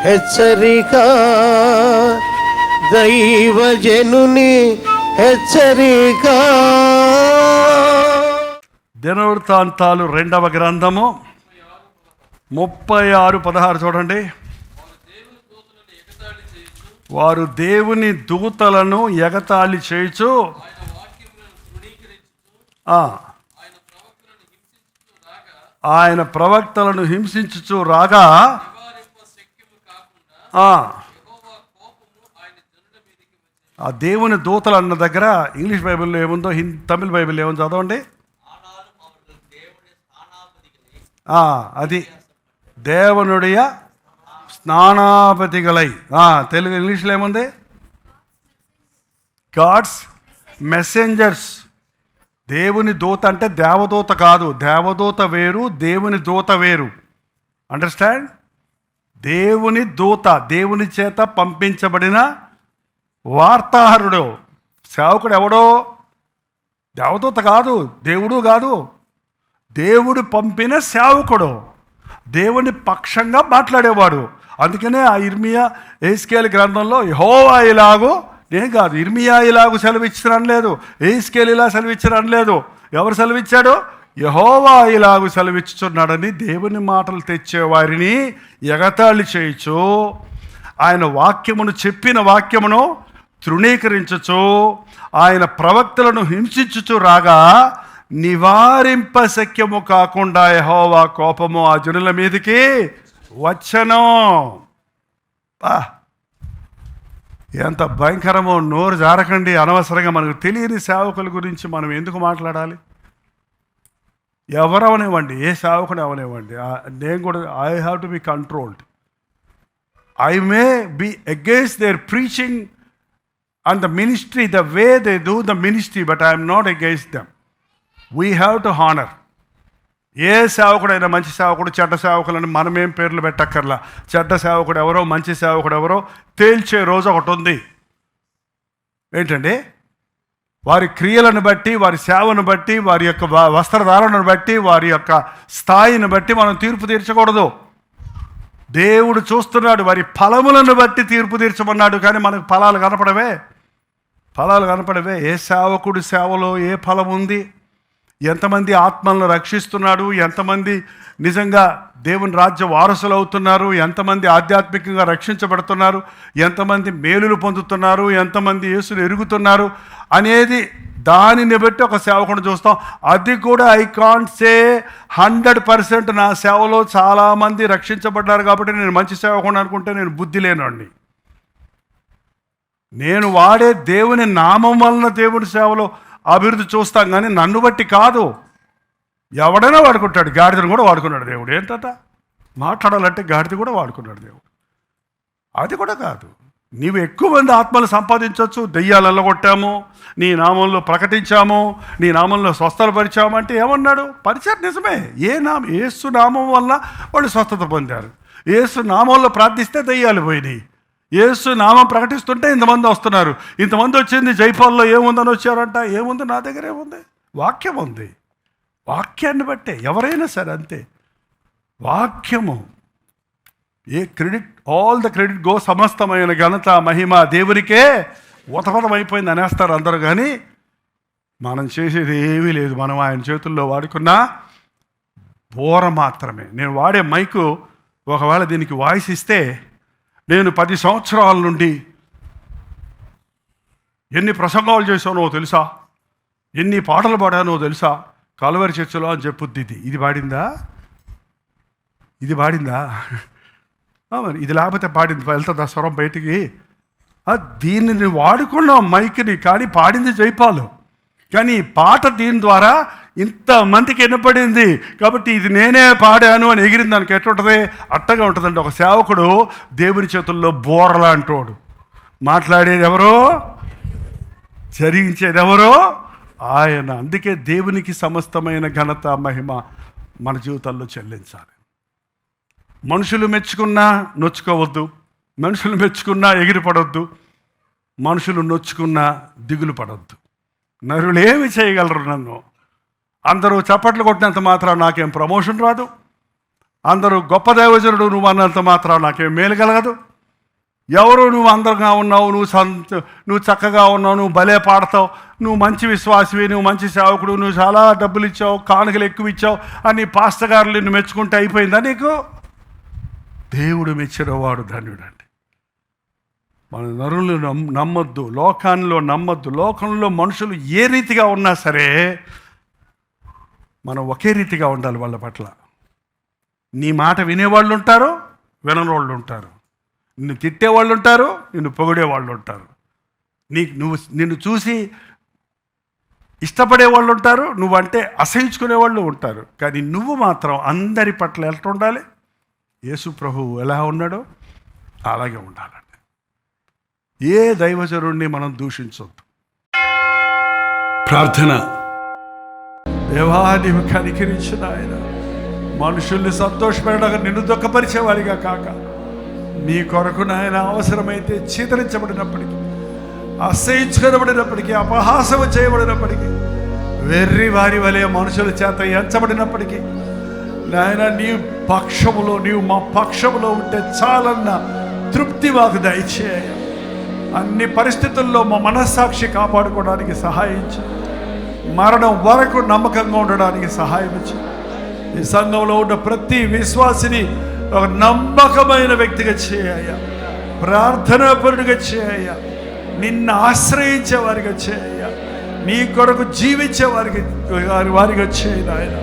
హెచ్చరిక, దైవజనుని హెచ్చరిక. దినవృత్తాంతాలు 2వ గ్రంథము 36:16 చూడండి. వారు దేవుని దూతలను ఎగతాళి చేయుచు ఆయన ప్రవక్తలను హింసించుచు రాగా ఆ దేవుని దూతలు అన్న దగ్గర ఇంగ్లీష్ బైబిల్లో ఏముందో, తమిళ బైబిల్లో ఏముందో చదవండి. అది దేవునుడియ స్నానాపతిగలై. తెలుగు ఇంగ్లీష్లో ఏముంది? Gods messengers. దేవుని దూత అంటే దేవదూత కాదు, దేవదూత వేరు, దేవుని దూత వేరు. అండర్స్టాండ్? దేవుని దూత, దేవుని చేత పంపించబడిన వార్తాహరుడు. సేవకుడు ఎవడో? దేవదూత కాదు, దేవుడు కాదు, దేవుడు పంపిన సేవకుడు, దేవుని పక్షంగా మాట్లాడేవాడు. అందుకనే ఆ ఇర్మియా ఎహెజ్కేలు గ్రంథంలో యెహోవా ఇలాగు, నేను కాదు, ఇర్మియా ఇలాగు సెలవిచ్చిరని లేదు, ఎహెజ్కేలు ఇలా సెలవిచ్చిరని లేదు. ఎవరు సెలవిచ్చాడు? యెహోవా ఇలాగు సెలవిచ్చుచున్నాడని దేవుని మాటలు తెచ్చేవారిని ఎగతాళి చేయొచ్చు. ఆయన వాక్యమును, చెప్పిన వాక్యమును తృణీకరించచ్చు, ఆయన ప్రవక్తలను హింసించుచు రాగా నివారింపశక్యము కాకుండా యెహోవా కోపము ఆ జనుల మీదకి వచ్చెను. ఎంత భయంకరమో! నోరు జారకండి. అనవసరంగా మనకు తెలియని సేవకుల గురించి మనం ఎందుకు మాట్లాడాలి? ఎవరవనివ్వండి, ఏ సేవకుడు అవనివ్వండి, నేను కూడా I have to be controlled. I may be against their preaching and the ministry, the way they do the ministry, but I'm not against them. We have to honour. ఏ సేవకుడైనా, మంచి సేవకుడు, చెడ్డ సేవకులని మనమేం పేర్లు పెట్టక్కర్లా. చెడ్డ సేవకుడు ఎవరో, మంచి సేవకుడు ఎవరో తేల్చే రోజు ఒకటి ఉంది. ఏంటండి? వారి క్రియలను బట్టి, వారి సేవను బట్టి, వారి యొక్క వస్త్రధారణను బట్టి, వారి యొక్క స్థాయిని బట్టి మనం తీర్పు తీర్చకూడదు. దేవుడు చూస్తున్నాడు, వారి ఫలములను బట్టి తీర్పు తీర్చమన్నాడు. కానీ మనకు ఫలాలు కనపడవే. ఏ సేవకుడి సేవలో ఏ ఫలం ఉంది? ఎంతమంది ఆత్మలను రక్షిస్తున్నాడు? ఎంతమంది నిజంగా దేవుని రాజ్య వారసులు అవుతున్నారు? ఎంతమంది ఆధ్యాత్మికంగా రక్షించబడుతున్నారు? ఎంతమంది మేలులు పొందుతున్నారు? ఎంతమంది యేసును ఎరుగుతున్నారు అనేది దానిని బట్టి ఒక సేవకుని చూస్తాం. అది కూడా ఐ కాంట్ సే 100% నా సేవలో చాలామంది రక్షించబడ్డారు కాబట్టి నేను మంచి సేవకుని అనుకుంటే నేను బుద్ధి లేనండి. నేను వాడే దేవుని నామం వలన దేవుని సేవలో అభివృద్ధి చూస్తాం, కానీ నన్ను బట్టి కాదు. ఎవడైనా వాడుకుంటాడు. గాడిదను కూడా వాడుకున్నాడు దేవుడు. ఏంటట? మాట్లాడాలంటే గాడిద కూడా వాడుకున్నాడు దేవుడు. అది కూడా కాదు. నీవు ఎక్కువ మంది ఆత్మలు సంపాదించవచ్చు, దెయ్యాలు వెళ్ళగొట్టాము, నీ నామంలో ప్రకటించాము, నీ నామంలో స్వస్థలు పరిచాము అంటే ఏమన్నాడు? పరిచారు, నిజమే. యేసు నామం వల్ల వాళ్ళు స్వస్థత పొందారు. యేసు నామంలో ప్రార్థిస్తే దెయ్యాలు పోయినాయి. యేసు నామం ప్రకటిస్తుంటే ఇంతమంది వస్తున్నారు. ఇంతమంది వచ్చింది జైపాల్లో ఏముందని వచ్చారంట. ఏముంది? నా దగ్గర ఏముంది? వాక్యం ఉంది. వాక్యాన్ని బట్టే ఎవరైనా సరే అంతే. వాక్యము ఆల్ ద క్రెడిట్ గో, సమస్తమైన ఘనత మహిమ దేవునికే, ఉతపదమైపోయింది అనేస్తారు అందరూ. కానీ మనం చేసేది ఏమీ లేదు. మనం ఆయన చేతుల్లో వాడుకున్న బోర మాత్రమే. నేను వాడే మైకు ఒకవేళ దీనికి వాయిస్ ఇస్తే, నేను 10 సంవత్సరాల నుండి ఎన్ని ప్రసంగాలు చేశానో తెలుసా, ఎన్ని పాటలు పాడానో తెలుసా కల్వరి చర్చిలో అని చెప్పుద్ది. ఇది పాడిందా? మరి ఇది లేకపోతే పాడింది వెళ్తుందా స్వరం బయటికి? దీనిని వాడుకున్న మైక్ని, కానీ పాడింది జైపాలు. కానీ ఈ పాట దీని ద్వారా ఇంతమందికి వినపడింది కాబట్టి ఇది నేనే పాడాను అని ఎగిరింది. దానికి ఎట్లుంటుంది? అట్టగా ఉంటుందండి. ఒక సేవకుడు దేవుని చేతుల్లో బోరలాంటోడు. మాట్లాడేది ఎవరో, జరిగించేది ఎవరో ఆయన. అందుకే దేవునికి సమస్తమైన ఘనత మహిమ మన జీవితాల్లో చెల్లించాలి. మనుషులు మెచ్చుకున్నా నొచ్చుకోవద్దు, మనుషులు మెచ్చుకున్నా ఎగిరిపడొద్దు, మనుషులు నొచ్చుకున్నా దిగులు పడొద్దు. నరులు ఏమి చేయగలరు? నన్ను అందరూ చప్పట్లు కొట్టినంత మాత్రం నాకేం ప్రమోషన్ రాదు, అందరూ గొప్ప దైవజనుడు నువ్వు అన్నంత మాత్రం నాకేం మేలు కలగదు. ఎవరు నువ్వు అందంగా ఉన్నావు, నువ్వు చక్కగా ఉన్నావు, నువ్వు భలే పాడతావు, నువ్వు మంచి విశ్వాసివి, నువ్వు మంచి సేవకుడు, నువ్వు చాలా డబ్బులు ఇచ్చావు, కానుకలు ఎక్కువ ఇచ్చావు అని పాస్టర్ గారు నిన్ను మెచ్చుకుంటే అయిపోయిందా నీకు? దేవుడు మెచ్చినవాడు ధన్యుడండి. మన నరులు నమ్మొద్దు, లోకంలో నమ్మొద్దు. లోకంలో మనుషులు ఏ రీతిగా ఉన్నా సరే మనం ఒకే రీతిగా ఉండాలి వాళ్ళ పట్ల. నీ మాట వినేవాళ్ళు ఉంటారు, వినని వాళ్ళు ఉంటారు. నిన్ను తిట్టేవాళ్ళు ఉంటారు, నిన్ను పొగిడేవాళ్ళు ఉంటారు. నిన్ను చూసి ఇష్టపడే వాళ్ళు ఉంటారు, నువ్వంటే అసహించుకునే వాళ్ళు ఉంటారు. కానీ నువ్వు మాత్రం అందరి పట్ల ఎలా ఉండాలి? యేసు ప్రభువు ఎలా ఉన్నాడో అలాగే ఉండాలండి. ఏ దైవజనుడిని మనం దూషించొద్దు. ప్రార్థన. దేవా, నీవు కనికరించిన ఆయన మనుషుల్ని సంతోషపెట్టగా నిన్ను దుఃఖపరిచేవారిగా కాక, నీ కొరకు నాయన అవసరమైతే చీతరించబడినప్పటికీ, అసహించుకోబడినప్పటికీ, అపహాసము చేయబడినప్పటికీ, వెర్రి వారి వలె మనుషుల చేత ఎంచబడినప్పటికీ, నాయన నీ పక్షములో, నీవు మా పక్షములో ఉంటే చాలన్న తృప్తి మాకు దయచేయ. అన్ని పరిస్థితుల్లో మా మనస్సాక్షి కాపాడుకోవడానికి సహాయించు. మరణం వరకు నమ్మకంగా ఉండడానికి సహాయం ఇచ్చు. ఈ సంఘంలో ఉన్న ప్రతి విశ్వాసిని ఒక నమ్మకమైన వ్యక్తిగా చేయ, ప్రార్థనాపరుడిగా చేయ, నిన్ను ఆశ్రయించే వారిగా చేయ, నీ కొరకు జీవించే వారిగా చేయ నాయన.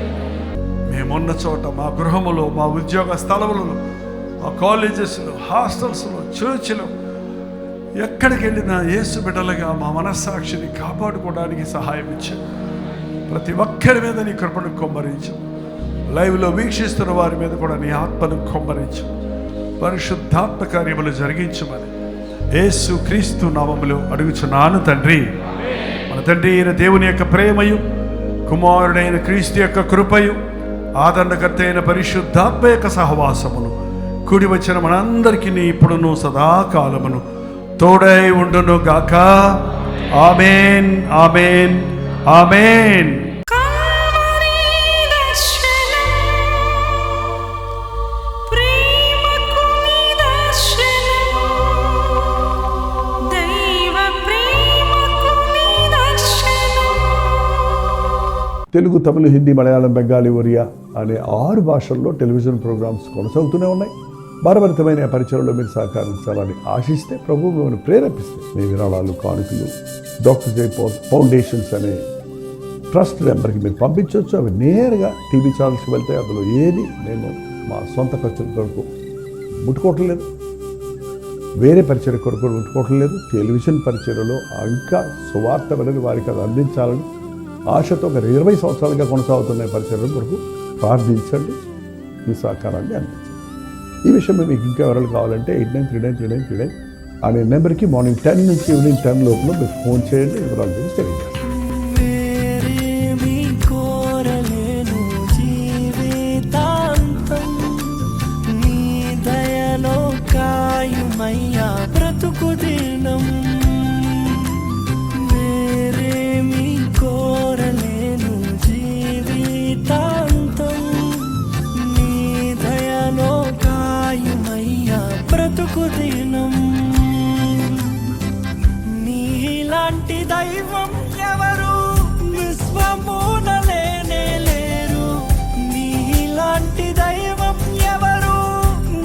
మేమున్న చోట, మా గృహములో, మా ఉద్యోగ స్థలములలో, మా కాలేజెస్లో, హాస్టల్స్లో, చర్చిలో, ఎక్కడికి వెళ్ళినా యేసు బిడ్డలుగా మా మనస్సాక్షిని కాపాడుకోవడానికి సహాయం ఇచ్చాను. ప్రతి ఒక్కరి మీద నీ కృపను కొమ్మరించు. లైవ్లో వీక్షిస్తున్న వారి మీద కూడా నీ ఆత్మను కొమ్మరించు. పరిశుద్ధాత్మ కార్యములు జరిగించమని యేసు క్రీస్తు నామములో అడుగుచున్నాను తండ్రి. మన తండ్రి అయిన దేవుని యొక్క ప్రేమయు, కుమారుడైన క్రీస్తు యొక్క కృపయు, ఆదరణకర్త అయిన పరిశుద్ధాత్మ యొక్క సహవాసమును కూడి వచ్చిన మనందరికీ ఇప్పుడును సదాకాలమును తోడై ఉండును గాక. ఆమేన్, ఆమేన్, ఆమేన్. తెలుగు, తమిళ, హిందీ, మలయాళం, బెంగాలీ, ఒరియా అనే 6 భాషల్లో టెలివిజన్ ప్రోగ్రామ్స్ కొనసాగుతూనే ఉన్నాయి. భారభరితమైన పరిచయంలో మీరు సహకరించాలని ఆశిస్తే, ప్రభువు మిమ్మల్ని ప్రేరేపిస్తే మీ విరాళాలు, కానుకలు డాక్టర్ జై పాల్ ఫౌండేషన్స్ అనే ట్రస్ట్ నెంబర్కి మీరు పంపించవచ్చు. అవి నేరుగా టీవీ ఛానల్స్కి వెళ్తాయి. అందులో ఏది నేను మా సొంత పరిచయం కొరకు ముట్టుకోవటం లేదు, వేరే పరిచయం కొరకు ముట్టుకోవటం లేదు. టెలివిజన్ పరిచయలో ఇంకా సువార్త వెళ్ళని వారికి అది అందించాలని ఆశతో ఒక 20 సంవత్సరాలుగా కొనసాగుతున్న పరిచయం కొరకు ప్రార్థించండి, మీ సహకారాన్ని అందించండి. ఈ విషయంలో మీకు ఇంకా వివరాలు కావాలంటే 89393939 అనే నెంబర్కి మార్నింగ్ 10 నుంచి ఈవినింగ్ 10 లోపల మీరు ఫోన్ చేయండి. వివరాల గురించి తెలియజేస్తాను. నీలాంటి దైవం ఎవరు విశ్వమున లేనే లేరు. నీలాంటి దైవం ఎవరు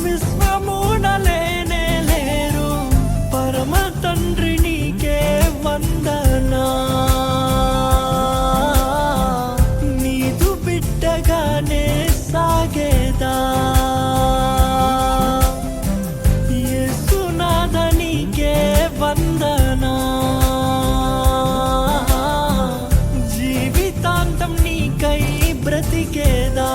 విశ్వమున లేనే లేరు. పరమ తండ్రి నీకే వందనా, నీదు బిడ్డగానే సాగేదా. జీవితాంతం నీకై బ్రతికేదా.